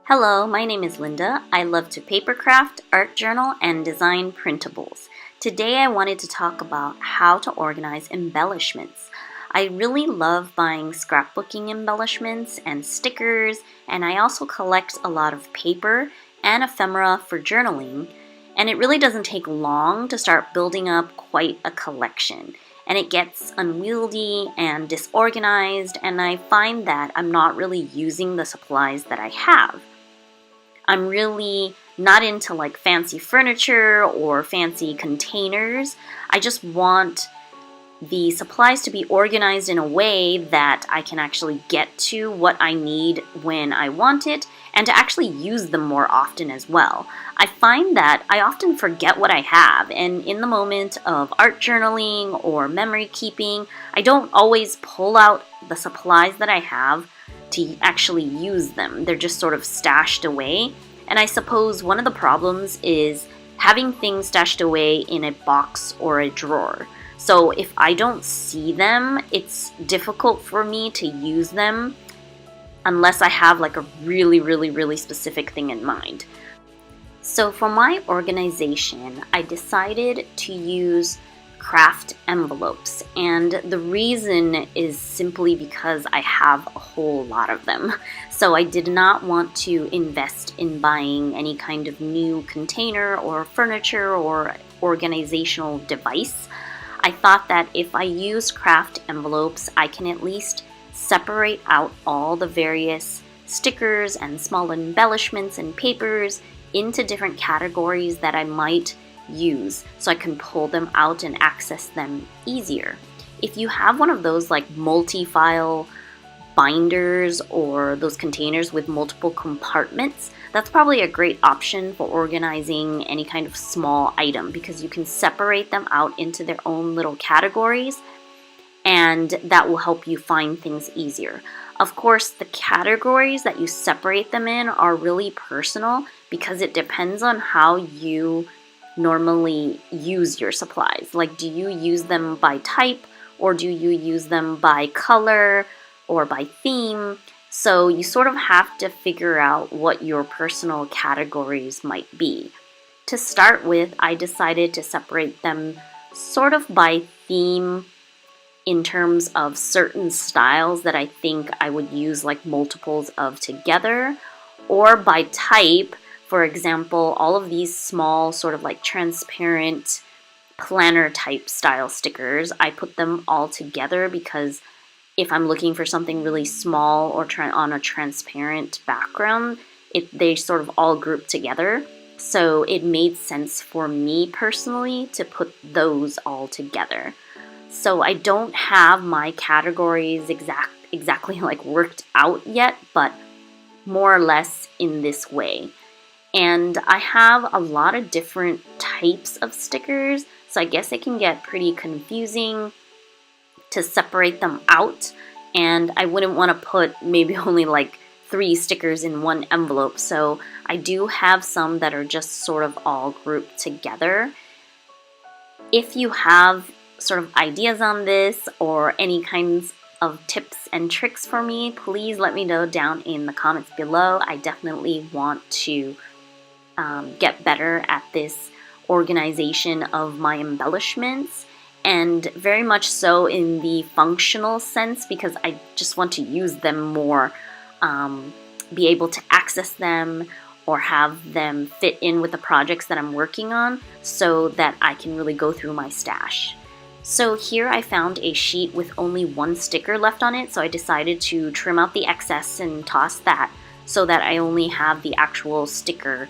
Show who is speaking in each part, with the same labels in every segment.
Speaker 1: Hello, my name is Linda. I love to papercraft, art journal, and design printables. Today I wanted to talk about how to organize embellishments. I really love buying scrapbooking embellishments and stickers, and I also collect a lot of paper and ephemera for journaling, and it really doesn't take long to start building up quite a collection. And it gets unwieldy and disorganized, and I find that I'm not really using the supplies that I have. I'm really not into like fancy furniture or fancy containers. I just want the supplies to be organized in a way that I can actually get to what I need when I want it and to actually use them more often as well. I find that I often forget what I have, and in the moment of art journaling or memory keeping, I don't always pull out the supplies that I have to actually use them. They're just sort of stashed away. And I suppose one of the problems is having things stashed away in a box or a drawer. So if I don't see them, it's difficult for me to use them unless I have like a really specific thing in mind. So for my organization, I decided to use craft envelopes, and the reason is simply because I have a whole lot of them. So I did not want to invest in buying any kind of new container or furniture or organizational device. I thought that if I use craft envelopes, I can at least separate out all the various stickers and small embellishments and papers into different categories that I might use, so I can pull them out and access them easier. If you have one of those like multi-file binders or those containers with multiple compartments, that's probably a great option for organizing any kind of small item, because you can separate them out into their own little categories, and that will help you find things easier. Of course, the categories that you separate them in are really personal because it depends on how you normally use your supplies. Like, do you use them by type, or do you use them by color or by theme? So you sort of have to figure out what your personal categories might be. To start with, I decided to separate them sort of by theme in terms of certain styles that I think I would use like multiples of together, or by type. For example, all of these small sort of like transparent planner type style stickers, I put them all together because if I'm looking for something really small or on a transparent background, they sort of all group together. So it made sense for me personally to put those all together. So I don't have my categories exactly like worked out yet, but more or less in this way. And I have a lot of different types of stickers, so I guess it can get pretty confusing to separate them out, and I wouldn't want to put maybe only like 3 stickers in one envelope, so I do have some that are just sort of all grouped together. If you have sort of ideas on this or any kinds of tips and tricks for me, please let me know down in the comments below. I definitely want to get better at this organization of my embellishments, and very much so in the functional sense, because I just want to use them more, be able to access them or have them fit in with the projects that I'm working on so that I can really go through my stash. So here I found a sheet with only 1 sticker left on it, so I decided to trim out the excess and toss that so that I only have the actual sticker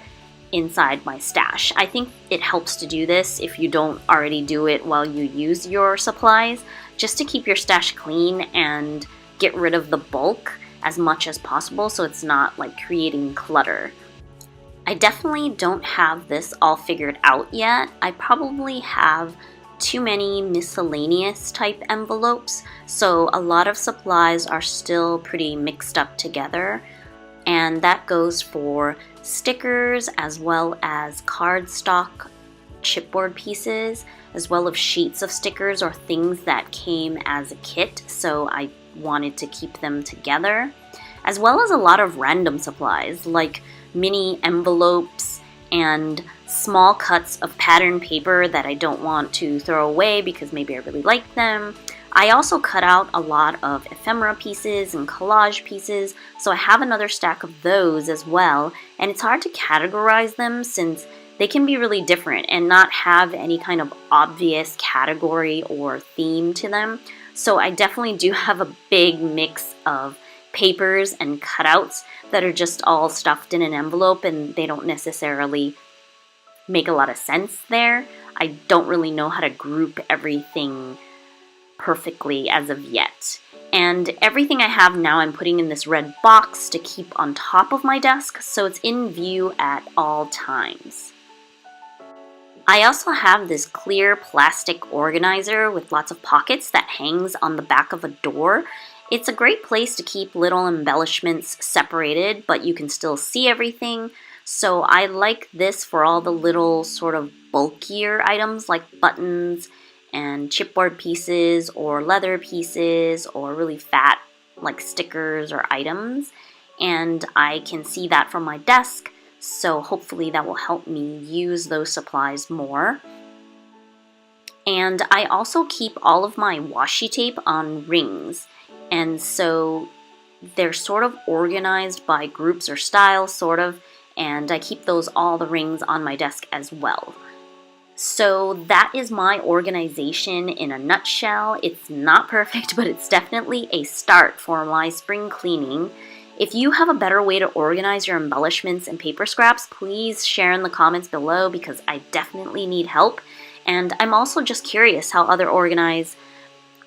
Speaker 1: inside my stash. I think it helps to do this if you don't already do it while you use your supplies, just to keep your stash clean and get rid of the bulk as much as possible so it's not like creating clutter. I definitely don't have this all figured out yet. I probably have too many miscellaneous type envelopes, so a lot of supplies are still pretty mixed up together, and that goes for stickers as well as cardstock chipboard pieces, as well as sheets of stickers or things that came as a kit, so I wanted to keep them together. as well as a lot of random supplies like mini envelopes and small cuts of pattern paper that I don't want to throw away because maybe I really like them. I also cut out a lot of ephemera pieces and collage pieces, so I have another stack of those as well, and it's hard to categorize them since they can be really different and not have any kind of obvious category or theme to them. So I definitely do have a big mix of papers and cutouts that are just all stuffed in an envelope and they don't necessarily make a lot of sense there. I don't really know how to group everything perfectly as of yet. And everything I have now I'm putting in this red box to keep on top of my desk so it's in view at all times. I also have this clear plastic organizer with lots of pockets that hangs on the back of a door. It's a great place to keep little embellishments separated, but you can still see everything. So I like this for all the little sort of bulkier items like buttons and chipboard pieces or leather pieces or really fat like stickers or items. And I can see that from my desk. So hopefully that will help me use those supplies more. And I also keep all of my washi tape on rings. And so they're sort of organized by groups or styles, sort of. And I keep all the rings on my desk as well. So that is my organization in a nutshell. It's not perfect, but it's definitely a start for my spring cleaning. If you have a better way to organize your embellishments and paper scraps, please share in the comments below because I definitely need help. And I'm also just curious how others organize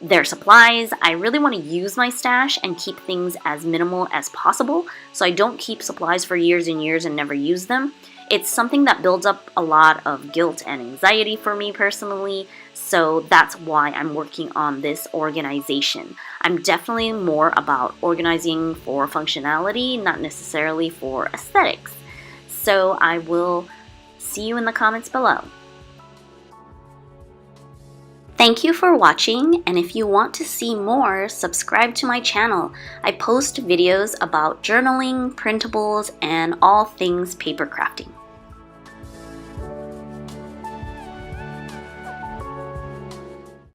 Speaker 1: their supplies. I really want to use my stash and keep things as minimal as possible so I don't keep supplies for years and years and never use them. It's something that builds up a lot of guilt and anxiety for me personally, so that's why I'm working on this organization. I'm definitely more about organizing for functionality, not necessarily for aesthetics. So I will see you in the comments below. Thank you for watching, and if you want to see more, subscribe to my channel. I post videos about journaling, printables, and all things paper crafting.